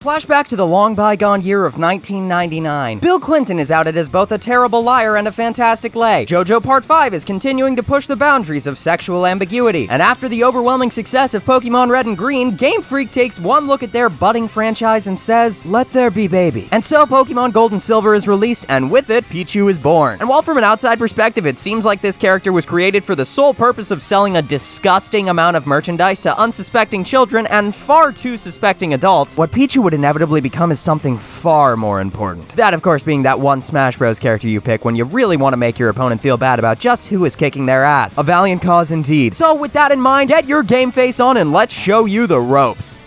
Flashback to the long bygone year of 1999. Bill Clinton is outed as both a terrible liar and a fantastic lay. JoJo Part 5 is continuing to push the boundaries of sexual ambiguity. And after the overwhelming success of Pokemon Red and Green, Game Freak takes one look at their budding franchise and says, let there be baby. And so Pokemon Gold and Silver is released, and with it, Pichu is born. And while from an outside perspective, it seems like this character was created for the sole purpose of selling a disgusting amount of merchandise to unsuspecting children and far too suspecting adults, what Pichu would inevitably become is something far more important. That, of course, being that one Smash Bros. Character you pick when you really want to make your opponent feel bad about just who is kicking their ass. A valiant cause indeed. So with that in mind, get your game face on and let's show you the ropes.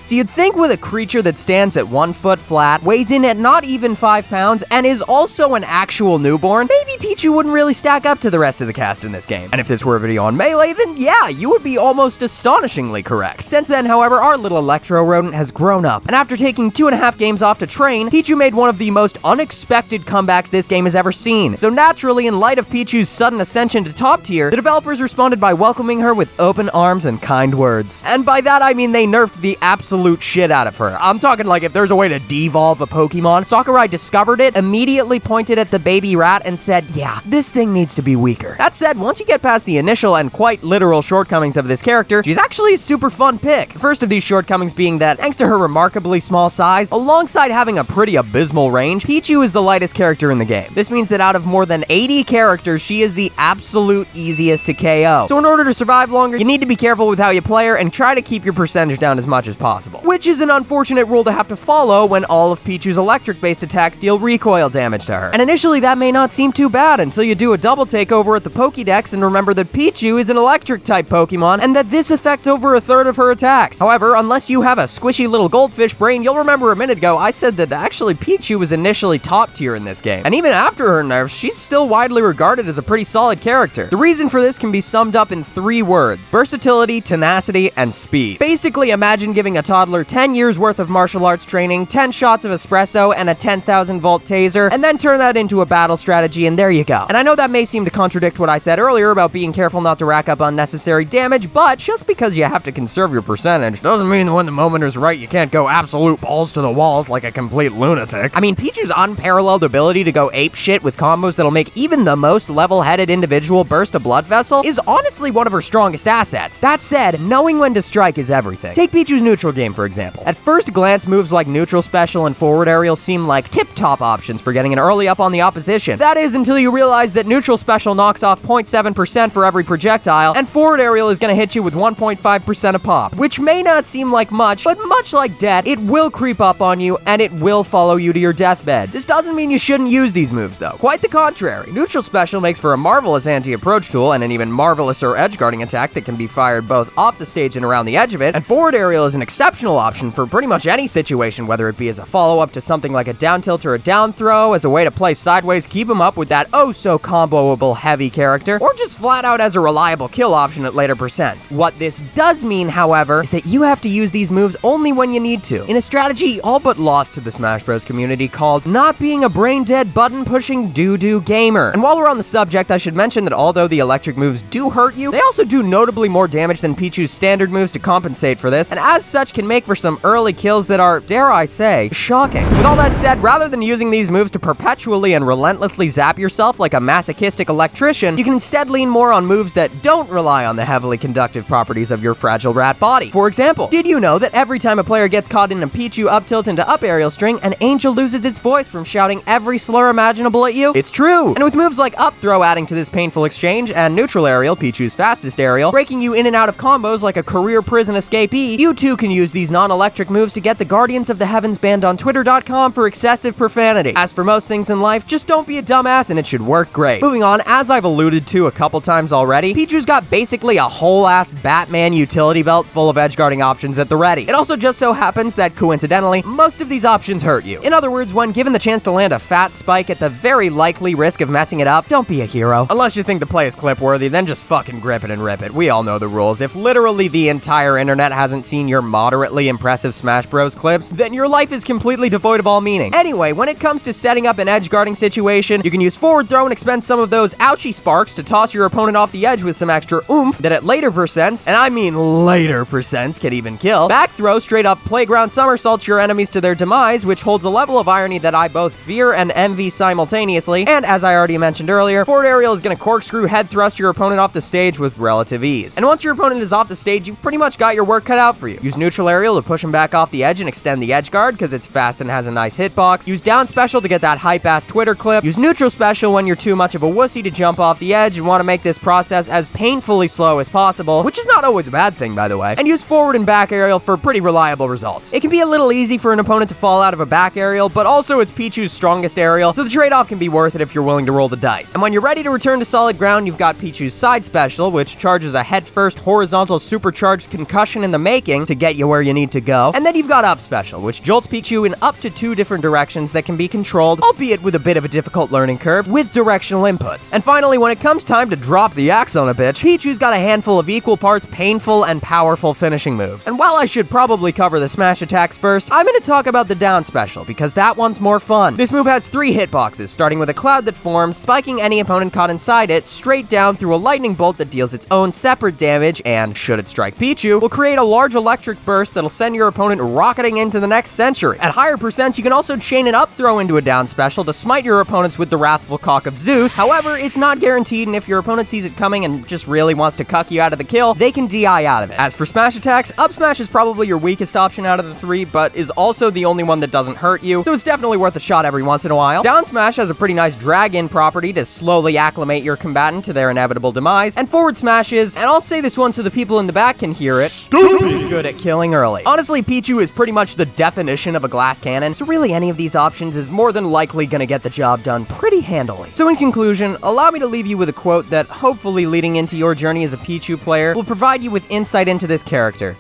So you'd think with a creature that stands at 1 foot flat, weighs in at not even 5 pounds, and is also an actual newborn, maybe Pichu wouldn't really stack up to the rest of the cast in this game. And if this were a video on Melee, then yeah, you would be almost astonishingly correct. Since then, however, our little Electro rodent has grown up, and after taking 2.5 games off to train, Pichu made one of the most unexpected comebacks this game has ever seen. So naturally, in light of Pichu's sudden ascension to top tier, the developers responded by welcoming her with open arms and kind words. And by that I mean they nerfed the absolute shit out of her. I'm talking like if there's a way to devolve a Pokemon, Sakurai discovered it, immediately pointed at the baby rat and said, yeah, this thing needs to be weaker. That said, once you get past the initial and quite literal shortcomings of this character, she's actually a super fun pick. The first of these shortcomings being that, thanks to her remarkably small size, alongside having a pretty abysmal range, Pichu is the lightest character in the game. This means that out of more than 80 characters, she is the absolute easiest to KO. So in order to survive longer, you need to be careful with how you play her and try to keep your percentage down as much as possible. Which is an unfortunate rule to have to follow when all of Pichu's electric-based attacks deal recoil damage to her. And initially that may not seem too bad until you do a double takeover at the Pokédex and remember that Pichu is an electric-type Pokemon and that this affects over a third of her attacks. However, unless you have a squishy little goldfish brain, you'll remember a minute ago I said that actually Pichu was initially top tier in this game. And even after her nerfs, she's still widely regarded as a pretty solid character. The reason for this can be summed up in 3 words: versatility, tenacity, and speed. Basically, imagine giving a toddler 10 years worth of martial arts training, 10 shots of espresso, and a 10,000 volt taser, and then turn that into a battle strategy, and there you go. And I know that may seem to contradict what I said earlier about being careful not to rack up unnecessary damage, but just because you have to conserve your percentage doesn't mean that when the moment is right, you can't go absolute balls to the walls like a complete lunatic. I mean, Pichu's unparalleled ability to go ape shit with combos that'll make even the most level-headed individual burst a blood vessel is honestly one of her strongest assets. That said, knowing when to strike is everything. Take Pichu's neutral game, for example. At first glance, moves like neutral special and forward aerial seem like tip-top options for getting an early up on the opposition. That is until you realize that neutral special knocks off 0.7% for every projectile, and forward aerial is gonna hit you with 1.5% a pop, which may not seem like much, but much like debt, it will creep up on you and it will follow you to your deathbed. This doesn't mean you shouldn't use these moves though. Quite the contrary. Neutral special makes for a marvelous anti-approach tool and an even marvelouser edgeguarding attack that can be fired both off the stage and around the edge of it, and forward aerial is an exceptional option for pretty much any situation, whether it be as a follow-up to something like a down tilt or a down throw, as a way to play sideways, keep him up with that oh-so-comboable heavy character, or just flat out as a reliable kill option at later percents. What this does mean, however, is that you have to use these moves only when you need to, in a strategy all but lost to the Smash Bros. Community called not being a brain-dead, button-pushing doo-doo gamer. And while we're on the subject, I should mention that although the electric moves do hurt you, they also do notably more damage than Pichu's standard moves to compensate for this, and as such can make for some early kills that are, dare I say, shocking. With all that said, rather than using these moves to perpetually and relentlessly zap yourself like a masochistic electrician, you can instead lean more on moves that don't rely on the heavily conductive properties of your fragile rat body. For example, did you know that every time a player gets caught in a Pichu up tilt into up aerial string, an angel loses its voice from shouting every slur imaginable at you? It's true! And with moves like up throw adding to this painful exchange, and neutral aerial, Pichu's fastest aerial, breaking you in and out of combos like a career prison escapee, you too can use these non-electric moves to get the Guardians of the Heavens banned on Twitter.com for excessive profanity. As for most things in life, just don't be a dumbass and it should work great. Moving on, as I've alluded to a couple times already, Pichu's got basically a whole-ass Batman utility belt full of edgeguarding options at the ready. It also just so happens that, coincidentally, most of these options hurt you. In other words, when given the chance to land a fat spike at the very likely risk of messing it up, don't be a hero. Unless you think the play is clip-worthy, then just fucking grip it and rip it. We all know the rules. If literally the entire internet hasn't seen your moderate moderately impressive Smash Bros clips, then your life is completely devoid of all meaning. Anyway, when it comes to setting up an edge guarding situation, you can use forward throw and expend some of those ouchie sparks to toss your opponent off the edge with some extra oomph that at later percents, and I mean later percents, can even kill. Back throw straight up playground somersaults your enemies to their demise, which holds a level of irony that I both fear and envy simultaneously. And as I already mentioned earlier, forward aerial is gonna corkscrew head thrust your opponent off the stage with relative ease. And once your opponent is off the stage, you've pretty much got your work cut out for you. Use neutral aerial to push him back off the edge and extend the edge guard because it's fast and has a nice hitbox. Use down special to get that hype-ass Twitter clip. Use neutral special when you're too much of a wussy to jump off the edge and want to make this process as painfully slow as possible, which is not always a bad thing, by the way. And use forward and back aerial for pretty reliable results. It can be a little easy for an opponent to fall out of a back aerial, but also it's Pichu's strongest aerial, so the trade-off can be worth it if you're willing to roll the dice. And when you're ready to return to solid ground, you've got Pichu's side special, which charges a head-first horizontal supercharged concussion in the making to get you where you need to go. And then you've got up special, which jolts Pichu in up to 2 different directions that can be controlled, albeit with a bit of a difficult learning curve, with directional inputs. And finally, when it comes time to drop the axe on a bitch, Pichu's got a handful of equal parts painful and powerful finishing moves. And while I should probably cover the smash attacks first, I'm gonna talk about the down special, because that one's more fun. This move has 3 hitboxes, starting with a cloud that forms, spiking any opponent caught inside it, straight down through a lightning bolt that deals its own separate damage, and should it strike Pichu, will create a large electric burst that'll send your opponent rocketing into the next century. At higher percents, you can also chain an up throw into a down special to smite your opponents with the wrathful cock of Zeus. However, it's not guaranteed, and if your opponent sees it coming and just really wants to cuck you out of the kill, they can DI out of it. As for smash attacks, up smash is probably your weakest option out of the 3, but is also the only one that doesn't hurt you, so it's definitely worth a shot every once in a while. Down smash has a pretty nice drag-in property to slowly acclimate your combatant to their inevitable demise, and forward smash is, and I'll say this one so the people in the back can hear it, stupid good at killing early. Honestly, Pichu is pretty much the definition of a glass cannon, so really any of these options is more than likely gonna get the job done pretty handily. So in conclusion, allow me to leave you with a quote that hopefully leading into your journey as a Pichu player will provide you with insight into this character.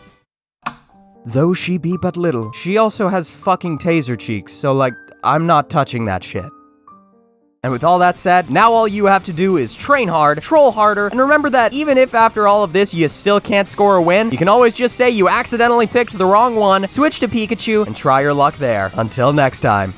Though she be but little, she also has fucking taser cheeks, so like, I'm not touching that shit. And with all that said, now all you have to do is train hard, troll harder, and remember that even if after all of this you still can't score a win, you can always just say you accidentally picked the wrong one, switch to Pikachu, and try your luck there. Until next time.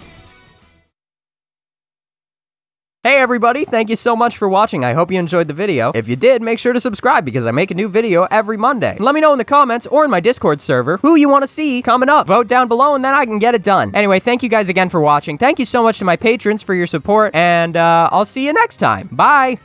Hey everybody, thank you so much for watching. I hope you enjoyed the video. If you did, make sure to subscribe because I make a new video every Monday. Let me know in the comments or in my Discord server who you want to see coming up. Vote down below and then I can get it done. Anyway, thank you guys again for watching. Thank you so much to my patrons for your support, and I'll see you next time. Bye!